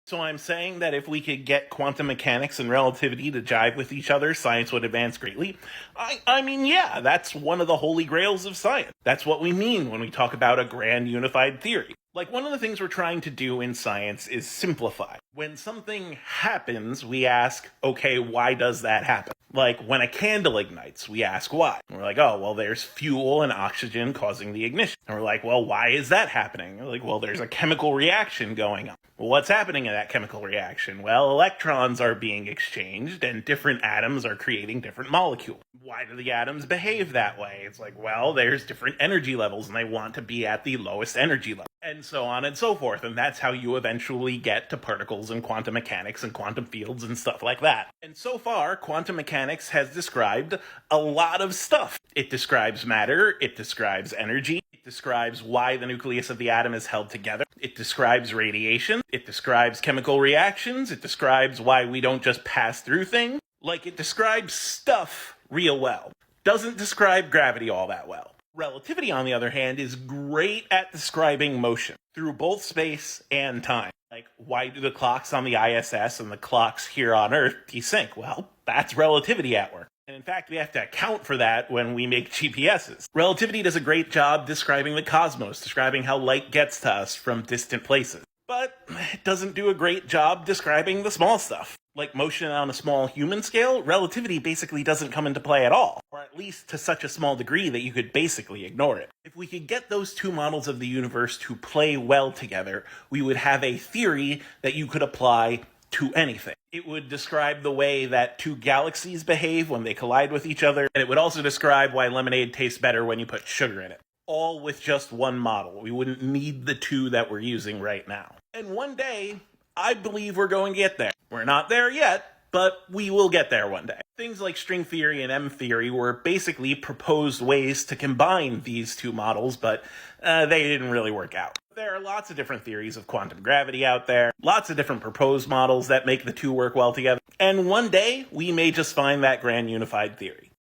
So I'm saying that if we could get quantum mechanics and relativity to jive with each other, science would advance greatly. I mean, yeah, that's one of the holy grails of science. That's what we mean when we talk about a grand unified theory. Like, one of the things we're trying to do in science is simplify. When something happens, we ask, okay, why does that happen? Like, when a candle ignites, we ask why. And we're like, oh, well, there's fuel and oxygen causing the ignition. And we're like, well, why is that happening? And we're like, well, there's a chemical reaction going on. Well, what's happening in that chemical reaction? Well, electrons are being exchanged and different atoms are creating different molecules. Why do the atoms behave that way? It's like, well, there's different energy levels and they want to be at the lowest energy level. And so on and so forth. And that's how you eventually get to particles and quantum mechanics and quantum fields and stuff like that. And so far, quantum mechanics has described a lot of stuff. It describes matter, it describes energy, it describes why the nucleus of the atom is held together, it describes radiation, it describes chemical reactions, it describes why we don't just pass through things. Like, it describes stuff real well. Doesn't describe gravity all that well. Relativity, on the other hand, is great at describing motion through both space and time. Like, why do the clocks on the ISS and the clocks here on Earth desync? Well, that's relativity at work. And in fact, we have to account for that when we make GPSs. Relativity does a great job describing the cosmos, describing how light gets to us from distant places. But it doesn't do a great job describing the small stuff. Like motion on a small human scale, relativity basically doesn't come into play at all, or at least to such a small degree that you could basically ignore it. If we could get those two models of the universe to play well together, we would have a theory that you could apply to anything. It would describe the way that two galaxies behave when they collide with each other, and it would also describe why lemonade tastes better when you put sugar in it. All with just one model. We wouldn't need the two that we're using right now. And one day, I believe we're going to get there. We're not there yet, but we will get there one day. Things like string theory and M theory were basically proposed ways to combine these two models, but they didn't really work out. There are lots of different theories of quantum gravity out there, lots of different proposed models that make the two work well together, and one day we may just find that grand unified theory.